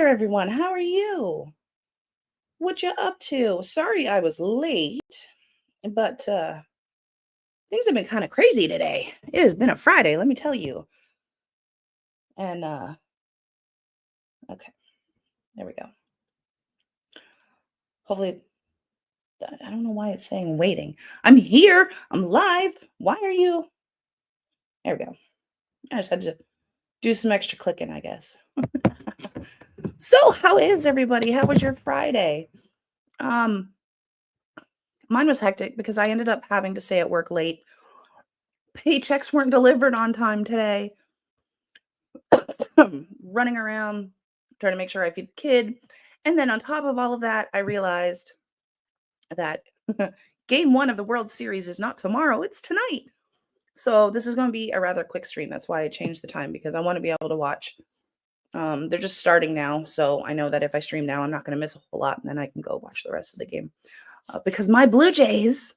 there, everyone. How are you? What you up to? Sorry I was late, but things have been kind of crazy today. It has been a Friday, let me tell you. And okay, there we go. Hopefully, I don't know why it's saying waiting. I'm here. I'm live. Why are you? There we go. I just had to do some extra clicking, I guess. So, how is everybody? How was your Friday? Mine was hectic because I ended up having to stay at work late. Paychecks weren't delivered on time today. Running around trying to make sure I feed the kid. And then on top of all of that, I realized that game one of the World Series is not tomorrow, it's tonight. So this is going to be a rather quick stream. That's why I changed the time, because I want to be able to watch. They're just starting now. So I know that if I stream now, I'm not going to miss a whole lot. And then I can go watch the rest of the game. Because my Blue Jays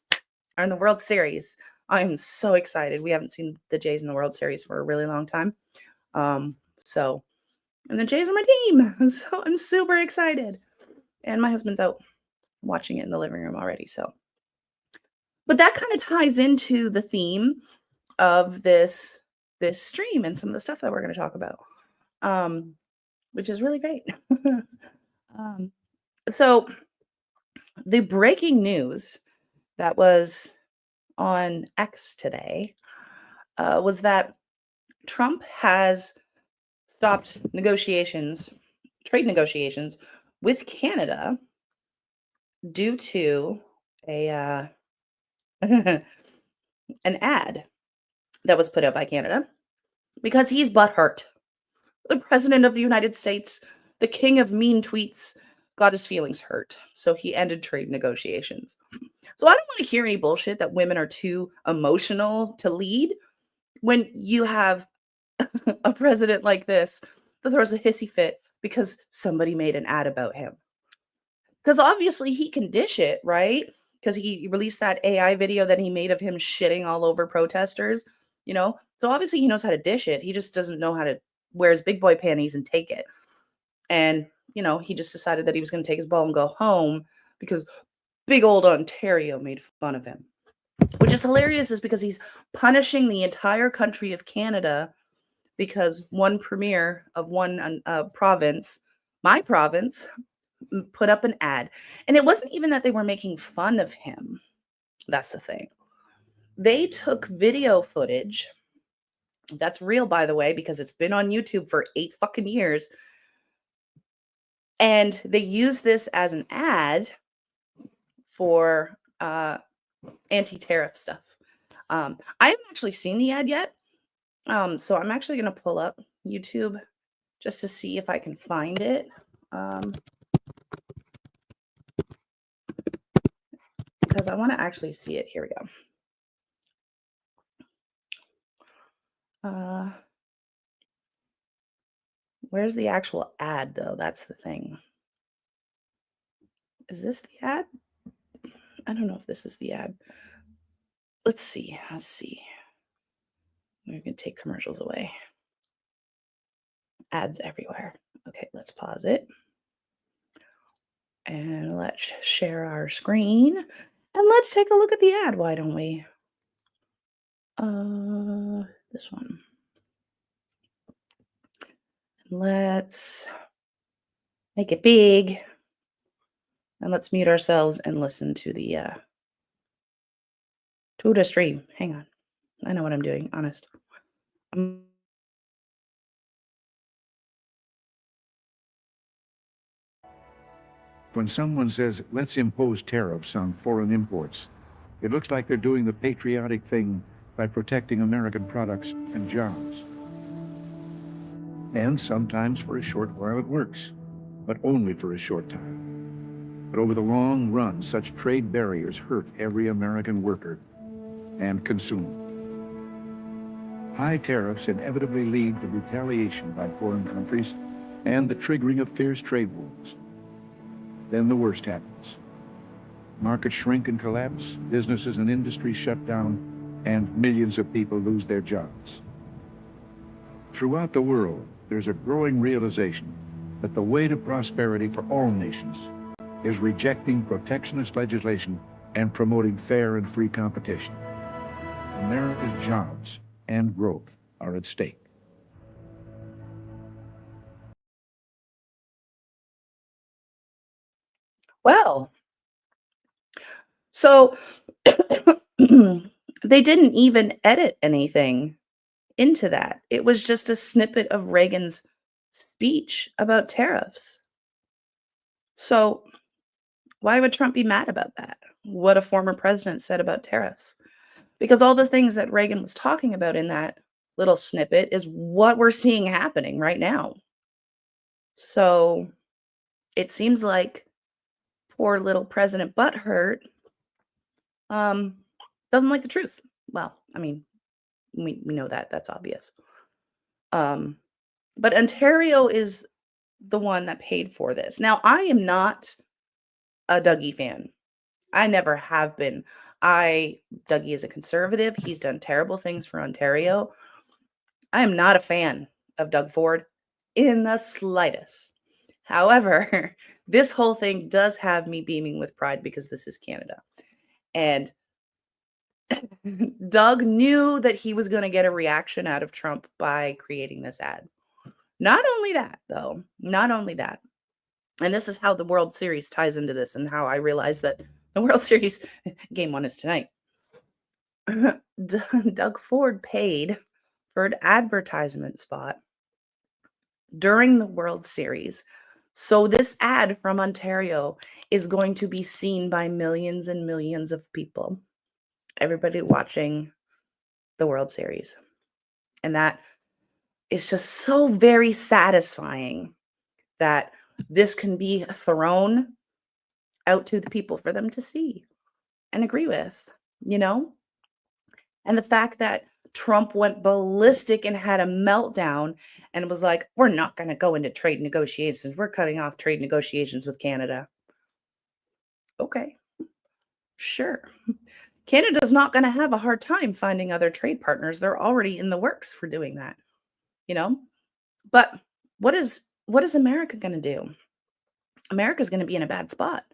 are in the World Series. I'm so excited. We haven't seen the Jays in the World Series for a really long time. And the Jays are my team. So I'm super excited. And my husband's out watching it in the living room already. But that kind of ties into the theme of this stream and some of the stuff that we're going to talk about, which is really great. So the breaking news that was on X today was that Trump has stopped trade negotiations with Canada due to an ad that was put out by Canada because he's butthurt. The president of the United States, the king of mean tweets, got his feelings hurt. So he ended trade negotiations. So I don't want to hear any bullshit that women are too emotional to lead when you have a president like this that throws a hissy fit because somebody made an ad about him. Because obviously he can dish it, right? Because he released that AI video that he made of him shitting all over protesters, So obviously he knows how to dish it. He just doesn't know how to wear his big boy panties and take it. And, he just decided that he was going to take his ball and go home because big old Ontario made fun of him. Which is hilarious, is because he's punishing the entire country of Canada because one premier of one province, my province, put up an ad. And it wasn't even that they were making fun of him. That's the thing. They took video footage. That's real, by the way, because it's been on YouTube for 8 fucking years. And they use this as an ad for anti-tariff stuff. I haven't actually seen the ad yet. So I'm actually going to pull up YouTube just to see if I can find it. Because I want to actually see it. Here we go. Where's the actual ad, though? That's the thing. Is this the ad? I don't know if this is the ad. Let's see. We're going to take commercials away. Ads everywhere. Okay, let's pause it. And let's share our screen. And let's take a look at the ad, why don't we? This one. Let's make it big. And let's mute ourselves and listen to the stream. Hang on. I know what I'm doing, honest. When someone says, let's impose tariffs on foreign imports, it looks like they're doing the patriotic thing by protecting American products and jobs. And sometimes for a short while it works, but only for a short time. But over the long run, such trade barriers hurt every American worker and consumer. High tariffs inevitably lead to retaliation by foreign countries and the triggering of fierce trade wars. Then the worst happens. Markets shrink and collapse, businesses and industries shut down, and millions of people lose their jobs. Throughout the world, there's a growing realization that the way to prosperity for all nations is rejecting protectionist legislation and promoting fair and free competition. America's jobs and growth are at stake. Well, so they didn't even edit anything into that. It was just a snippet of Reagan's speech about tariffs. So why would Trump be mad about that? What a former president said about tariffs. Because all the things that Reagan was talking about in that little snippet is what we're seeing happening right now. So it seems like poor little President Butthurt um, doesn't like the truth. Well, I mean, we know that. That's obvious. Um, but Ontario is the one that paid for this. Now, I am not a Dougie fan. I never have been. Dougie is a conservative. He's done terrible things for Ontario. I am not a fan of Doug Ford in the slightest. However, this whole thing does have me beaming with pride because this is Canada. And Doug knew that he was going to get a reaction out of Trump by creating this ad. Not only that, though, not only that. And this is how the World Series ties into this and how I realized that the World Series game 1 is tonight. Doug Ford paid for an advertisement spot during the World Series. So this ad from Ontario is going to be seen by millions and millions of people. Everybody watching the World Series. And that is just so very satisfying that this can be thrown out to the people for them to see and agree with, you know? And the fact that Trump went ballistic and had a meltdown and was like, we're not going to go into trade negotiations. We're cutting off trade negotiations with Canada. Okay, sure. Canada's not going to have a hard time finding other trade partners. They're already in the works for doing that, you know? But what is America going to do? America's going to be in a bad spot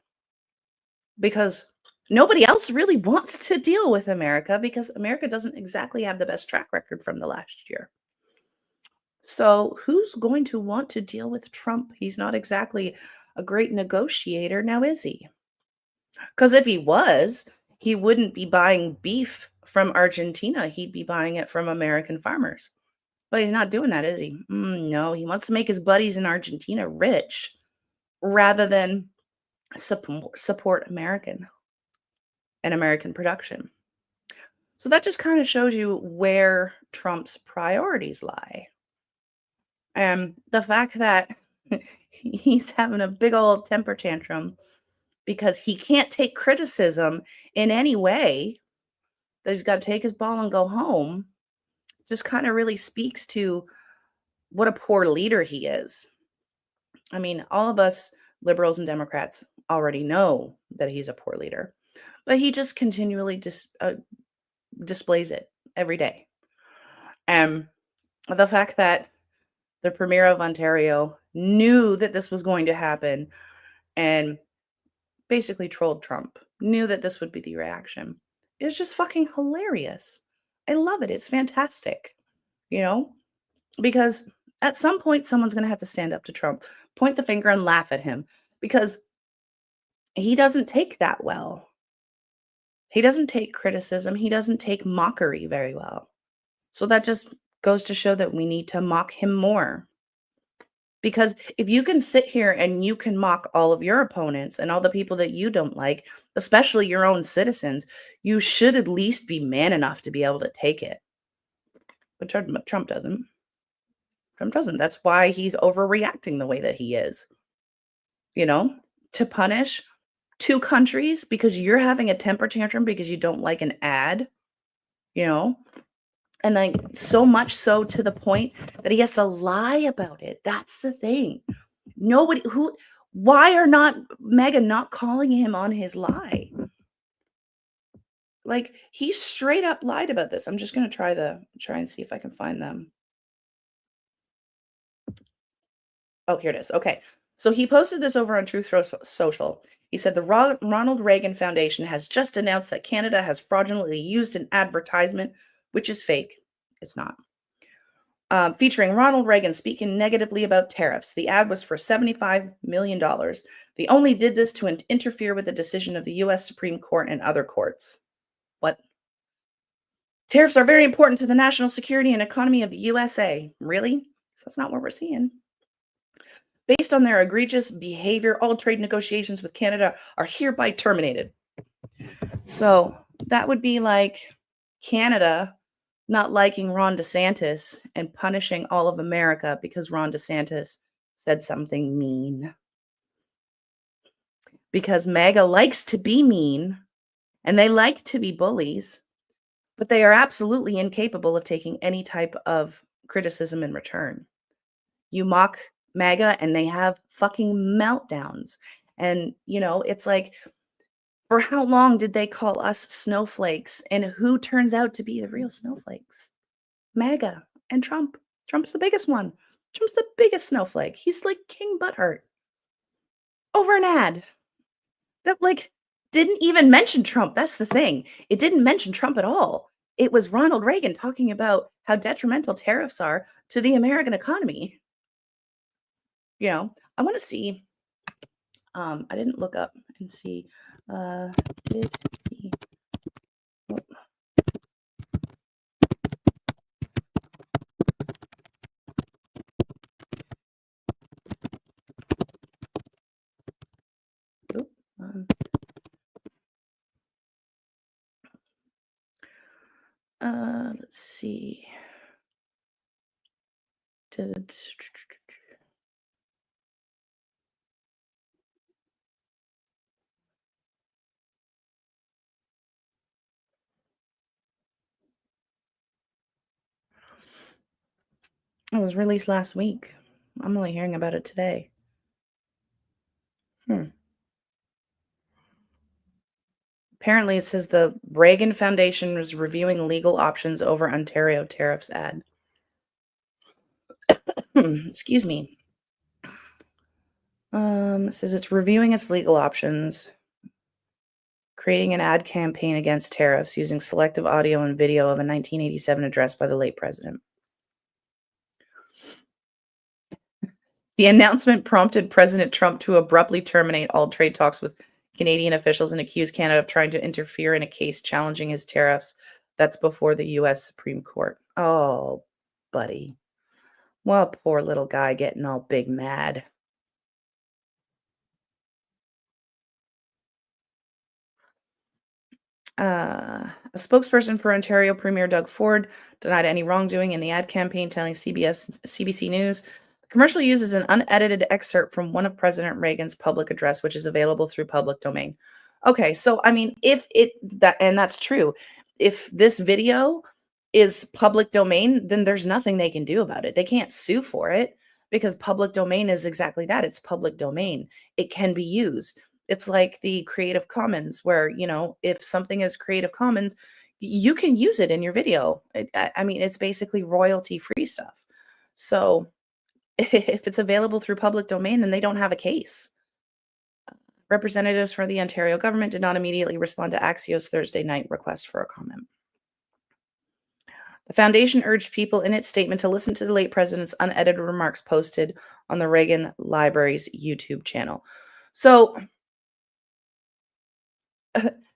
because nobody else really wants to deal with America because America doesn't exactly have the best track record from the last year. So, who's going to want to deal with Trump? He's not exactly a great negotiator now, is he? Because if he was, he wouldn't be buying beef from Argentina. He'd be buying it from American farmers. But he's not doing that, is he? No, he wants to make his buddies in Argentina rich rather than support American and American production. So that just kind of shows you where Trump's priorities lie. And the fact that he's having a big old temper tantrum because he can't take criticism in any way, that he's got to take his ball and go home, just kind of really speaks to what a poor leader he is. I mean, all of us liberals and Democrats already know that he's a poor leader, but he just continually displays it every day. And the fact that the Premier of Ontario knew that this was going to happen and basically trolled Trump, knew that this would be the reaction. It was just fucking hilarious. I love it. It's fantastic, you know, because at some point, someone's going to have to stand up to Trump, point the finger and laugh at him because he doesn't take that well. He doesn't take criticism. He doesn't take mockery very well. So that just goes to show that we need to mock him more. Because if you can sit here and you can mock all of your opponents and all the people that you don't like, especially your own citizens, you should at least be man enough to be able to take it. But Trump doesn't. Trump doesn't. That's why he's overreacting the way that he is. You know, to punish two countries because you're having a temper tantrum because you don't like an ad, you know, and then so much so to the point that he has to lie about it. That's the thing. Why are not Megan not calling him on his lie? Like, he straight up lied about this. I'm just going to try and see if I can find them. Oh, here it is. Okay. So he posted this over on Social. He said the Ronald Reagan Foundation has just announced that Canada has fraudulently used an advertisement, which is fake. It's not. Featuring Ronald Reagan speaking negatively about tariffs. The ad was for $75 million. They only did this to interfere with the decision of the U.S. Supreme Court and other courts. What? Tariffs are very important to the national security and economy of the USA. Really? That's not what we're seeing. Based on their egregious behavior, all trade negotiations with Canada are hereby terminated. So that would be like Canada not liking Ron DeSantis and punishing all of America because Ron DeSantis said something mean. Because MAGA likes to be mean and they like to be bullies, but they are absolutely incapable of taking any type of criticism in return. You mock MAGA and they have fucking meltdowns. And, it's like, for how long did they call us snowflakes? And who turns out to be the real snowflakes? MAGA and Trump. Trump's the biggest one. Trump's the biggest snowflake. He's like King Butthurt over an ad that didn't even mention Trump. That's the thing. It didn't mention Trump at all. It was Ronald Reagan talking about how detrimental tariffs are to the American economy. I want to see. I didn't look up and see. Did he? Oop, let's see. It was released last week. I'm only hearing about it today. Apparently, it says the Reagan Foundation was reviewing legal options over Ontario tariffs ad. Excuse me. It says it's reviewing its legal options, creating an ad campaign against tariffs using selective audio and video of a 1987 address by the late president. The announcement prompted President Trump to abruptly terminate all trade talks with Canadian officials and accuse Canada of trying to interfere in a case challenging his tariffs that's before the U.S. Supreme Court. Oh, buddy. Well, poor little guy getting all big mad. A spokesperson for Ontario Premier Doug Ford denied any wrongdoing in the ad campaign, telling CBC News. The commercial uses an unedited excerpt from one of President Reagan's public address, which is available through public domain. Okay, so I mean, and that's true. If this video is public domain, then there's nothing they can do about it. They can't sue for it because public domain is exactly that. It's public domain. It can be used. It's like the Creative Commons where, if something is Creative Commons, you can use it in your video. I mean, it's basically royalty-free stuff. So if it's available through public domain, then they don't have a case. Representatives for the Ontario government did not immediately respond to Axios' Thursday night request for a comment. The foundation urged people in its statement to listen to the late president's unedited remarks posted on the Reagan Library's YouTube channel. So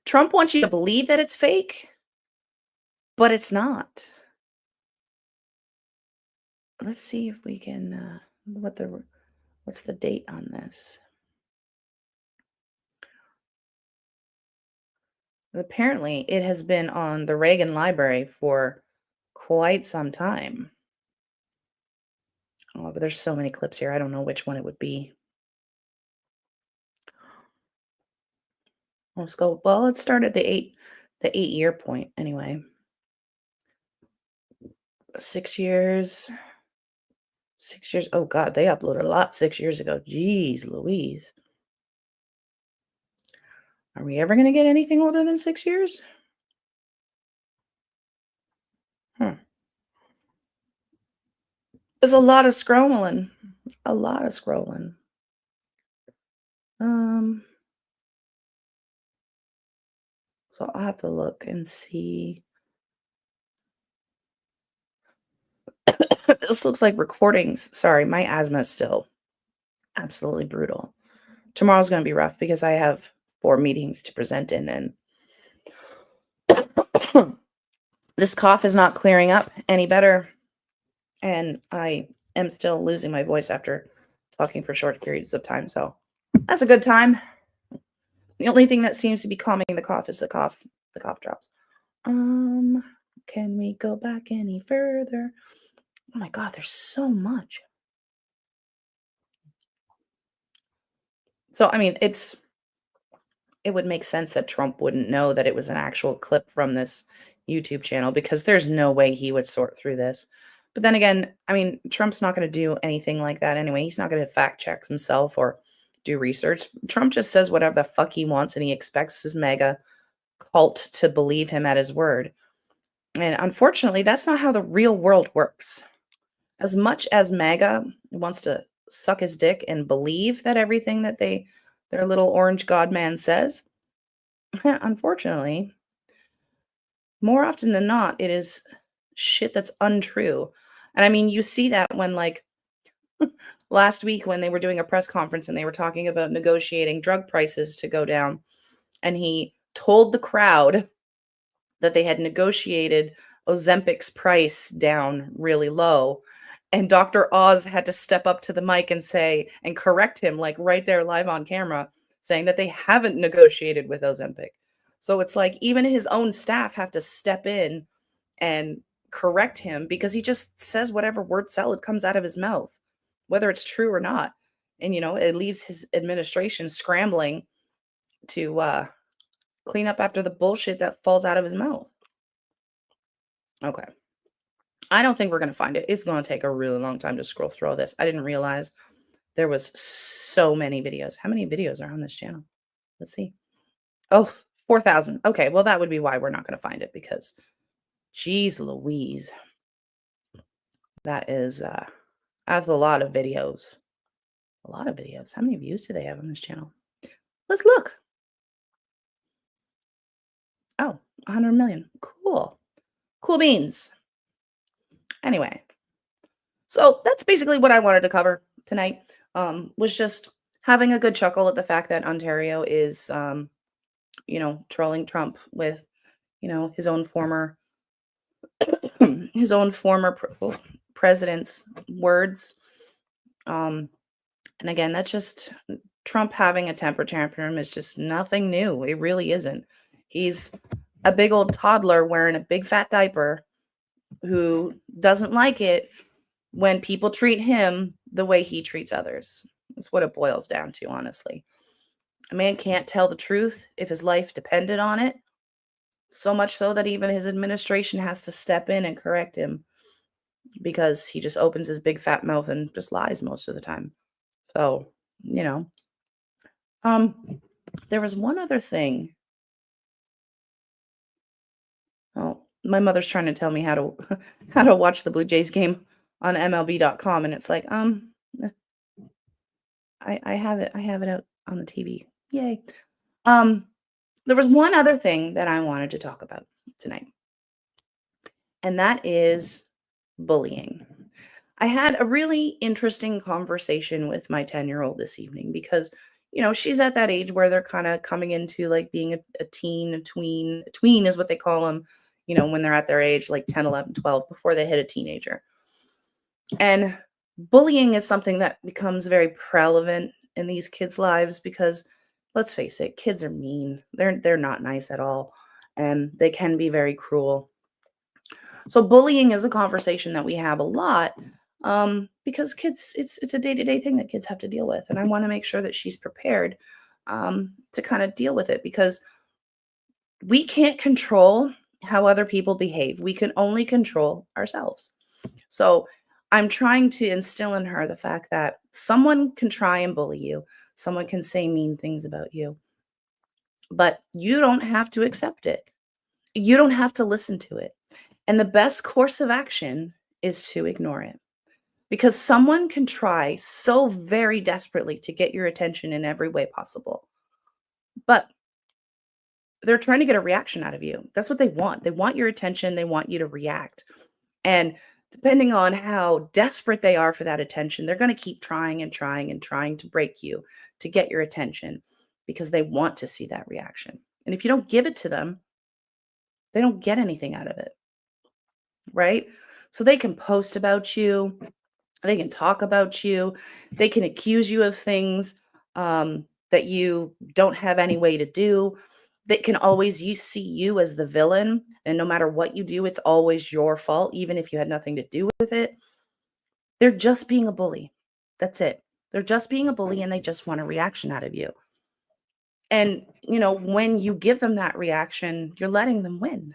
Trump wants you to believe that it's fake, but it's not. Let's see if we can, what's the date on this? Apparently, it has been on the Reagan Library for quite some time. Oh, but there's so many clips here. I don't know which one it would be. Let's go. Well, let's start at the 8-year point anyway. 6 years. 6 years. Oh God, they uploaded a lot 6 years ago. Jeez Louise. Are we ever going to get anything older than 6 years? There's a lot of scrolling. A lot of scrolling. Um, so I'll have to look and see. This looks like recordings. Sorry, my asthma is still absolutely brutal. Tomorrow's gonna be rough because I have 4 meetings to present in, and this cough is not clearing up any better, and I am still losing my voice after talking for short periods of time, so that's a good time. The only thing that seems to be calming the cough is the cough drops. Um, can we go back any further? Oh my god, there's so much. So, I mean, it would make sense that Trump wouldn't know that it was an actual clip from this YouTube channel because there's no way he would sort through this. But then again, I mean, Trump's not going to do anything like that anyway. He's not going to fact check himself or do research. Trump just says whatever the fuck he wants and he expects his mega cult to believe him at his word. And unfortunately, that's not how the real world works. As much as MAGA wants to suck his dick and believe that everything that their little orange god man says, unfortunately, more often than not, it is shit that's untrue. And I mean, you see that when like last week when they were doing a press conference and they were talking about negotiating drug prices to go down, and he told the crowd that they had negotiated Ozempic's price down really low. And Dr. Oz had to step up to the mic and say, and correct him, like right there live on camera, saying that they haven't negotiated with Ozempic. So it's like even his own staff have to step in and correct him because he just says whatever word salad comes out of his mouth, whether it's true or not. And, it leaves his administration scrambling to clean up after the bullshit that falls out of his mouth. Okay. I don't think we're gonna find it. It's gonna take a really long time to scroll through all this. I didn't realize there was so many videos. How many videos are on this channel? Let's see. Oh, 4,000. Okay, well, that would be why we're not gonna find it because geez Louise. That is, that's a lot of videos. A lot of videos. How many views do they have on this channel? Let's look. Oh, 100 million. Cool. Cool beans. Anyway, so that's basically what I wanted to cover tonight. Was just having a good chuckle at the fact that Ontario is, trolling Trump with, his own former, his own former president's words. And again, that's just Trump having a temper tantrum is just nothing new. It really isn't. He's a big old toddler wearing a big fat diaper who doesn't like it when people treat him the way he treats others. That's what it boils down to, honestly. A man can't tell the truth if his life depended on it, so much so that even his administration has to step in and correct him because he just opens his big fat mouth and just lies most of the time. So, you know. There was one other thing. Oh, my mother's trying to tell me how to how to watch the Blue Jays game on MLB.com, and it's like, eh, I have it out on the TV. Yay. Um, there was one other thing that I wanted to talk about tonight, and that is bullying. I had a really interesting conversation with my 10-year-old this evening because, she's at that age where they're kind of coming into like being a teen, a tween. A tween is what they call them, when they're at their age, like 10, 11, 12, before they hit a teenager. And bullying is something that becomes very prevalent in these kids' lives because let's face it, kids are mean. They're not nice at all, and they can be very cruel. So bullying is a conversation that we have a lot because kids, it's a day-to-day thing that kids have to deal with, and I want to make sure that she's prepared to kind of deal with it because we can't control how other people behave. We can only control ourselves. So I'm trying to instill in her the fact that someone can try and bully you, someone can say mean things about you, but you don't have to accept it. You don't have to listen to it. And the best course of action is to ignore it. because someone can try so very desperately to get your attention in every way possible, but they're trying to get a reaction out of you. That's what they want. They want your attention. They want you to react. And depending on how desperate they are for that attention, they're going to keep trying and trying and trying to break you to get your attention because they want to see that reaction. And if you don't give it to them, they don't get anything out of it, right? So they can post about you, they can talk about you, they can accuse you of things that you don't have any way to do. They can always see you as the villain, and no matter what you do, it's always your fault, even if you had nothing to do with it. They're just being a bully. That's it. They're just being a bully and they just want a reaction out of you. And, when you give them that reaction, you're letting them win,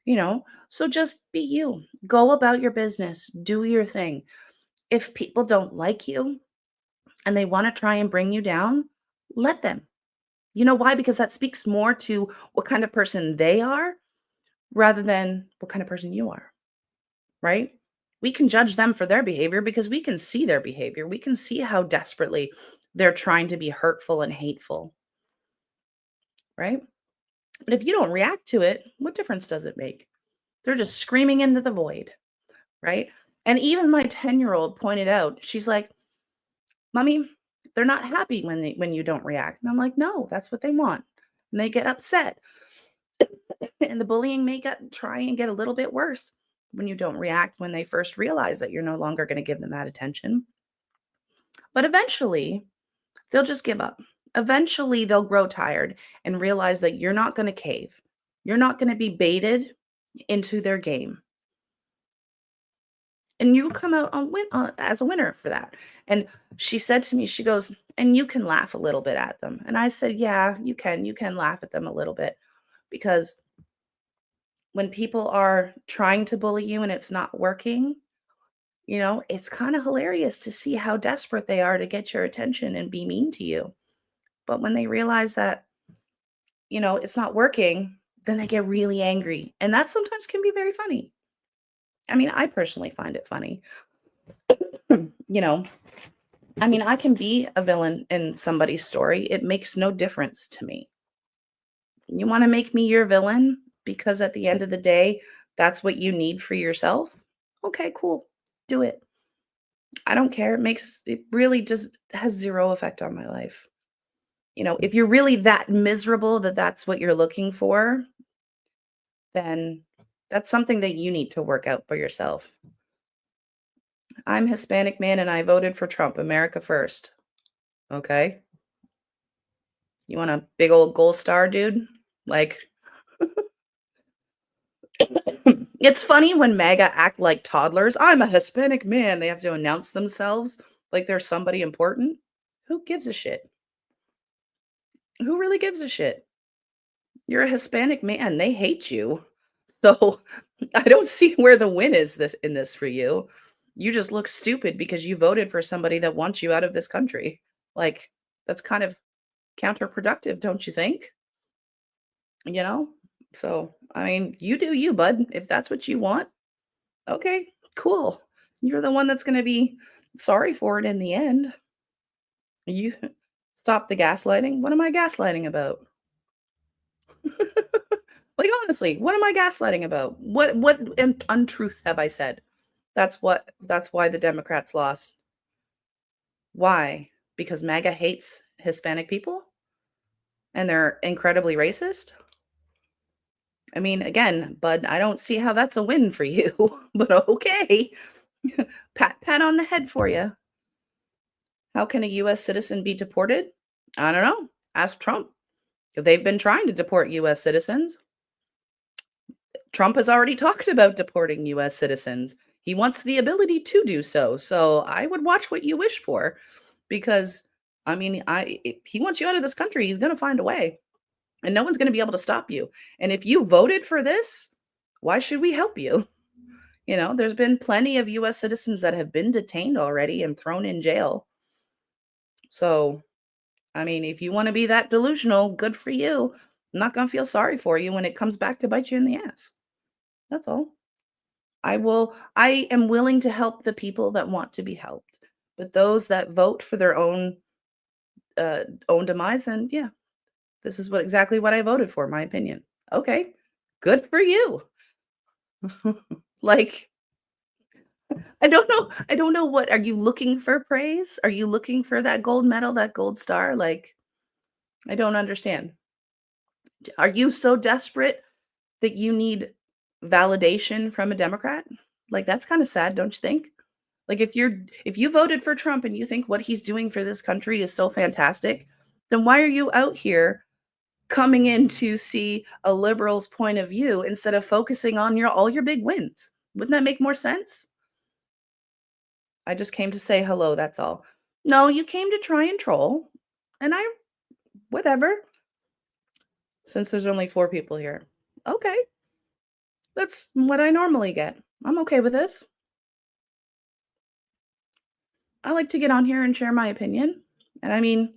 you know? So just be you. Go about your business, do your thing. If people don't like you and they want to try and bring you down, let them. You know why? Because that speaks more to what kind of person they are rather than what kind of person you are, right? We can judge them for their behavior because we can see their behavior. We can see how desperately they're trying to be hurtful and hateful, right? But if you don't react to it, what difference does it make? They're just screaming into the void, right? And even my 10-year-old pointed out, she's like, "Mommy, they're not happy when you don't react." And I'm like, "No, that's what they want." And they get upset. And the bullying may try and get a little bit worse when you don't react when they first realize that you're no longer going to give them that attention. But eventually, they'll just give up. Eventually, they'll grow tired and realize that you're not going to cave. You're not going to be baited into their game. And you come out as a winner for that. And she said to me, she goes, "And you can laugh a little bit at them." And I said, "Yeah, you can. You can laugh at them a little bit because when people are trying to bully you and it's not working, it's kind of hilarious to see how desperate they are to get your attention and be mean to you. But when they realize that, it's not working, then they get really angry. And that sometimes can be very funny. I mean, I personally find it funny. you know, I can be a villain in somebody's story. It makes no difference to me. You want to make me your villain because at the end of the day, that's what you need for yourself? Okay, cool. Do it. I don't care. It really just has zero effect on my life. If you're really that miserable that that's what you're looking for, then that's something that you need to work out for yourself. I'm Hispanic man and I voted for Trump, America first. Okay? You want a big old gold star, dude? Like, it's funny when MAGA act like toddlers. I'm a Hispanic man. They have to announce themselves like they're somebody important. Who gives a shit? Who really gives a shit? You're a Hispanic man. They hate you. So I don't see where the win is in this for you. You just look stupid because you voted for somebody that wants you out of this country. Like, that's kind of counterproductive, don't you think? You know? So, you do you, bud. If that's what you want, okay, cool. You're the one that's going to be sorry for it in the end. You stop the gaslighting. What am I gaslighting about? Like, honestly, what am I gaslighting about? What untruth have I said? That's why the Democrats lost. Why? Because MAGA hates Hispanic people and they're incredibly racist? Again, bud, I don't see how that's a win for you, but okay. Pat on the head for you. How can a US citizen be deported? I don't know. Ask Trump. They've been trying to deport US citizens. Trump has already talked about deporting US citizens. He wants the ability to do so. So I would watch what you wish for because if he wants you out of this country, he's going to find a way. And no one's going to be able to stop you. And if you voted for this, why should we help you? There's been plenty of US citizens that have been detained already and thrown in jail. So, if you want to be that delusional, good for you. I'm not going to feel sorry for you when it comes back to bite you in the ass. That's all. I am willing to help the people that want to be helped. But those that vote for their own demise, then yeah, this is exactly what I voted for, my opinion. Okay. Good for you. Like, I don't know what are you looking for praise? Are you looking for that gold medal, that gold star? Like, I don't understand. Are you so desperate that you need validation from a Democrat? Like, that's kind of sad, don't you think? Like, if you voted for Trump and you think what he's doing for this country is so fantastic, then why are you out here coming in to see a liberal's point of view instead of focusing on your all your big wins? Wouldn't that make more sense? I just came to say hello, that's all. No, you came to try and troll, and I whatever, since there's only 4 people here. Okay, that's what I normally get. I'm okay with this. I like to get on here and share my opinion. And I mean,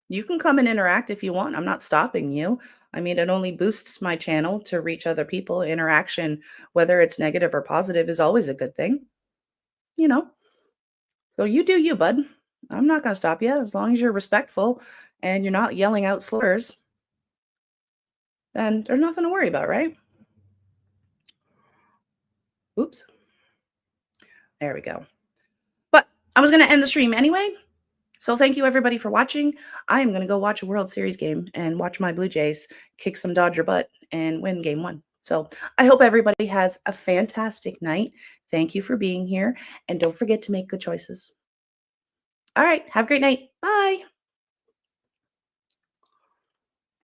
you can come and interact if you want. I'm not stopping you. I mean, it only boosts my channel to reach other people. Interaction, whether it's negative or positive, is always a good thing, you know? So you do you, bud. I'm not going to stop you as long as you're respectful and you're not yelling out slurs. Then there's nothing to worry about, right? Oops. There we go. But I was going to end the stream anyway. So thank you everybody for watching. I am going to go watch a World Series game and watch my Blue Jays kick some Dodger butt and win game 1. So I hope everybody has a fantastic night. Thank you for being here. And don't forget to make good choices. All right. Have a great night. Bye.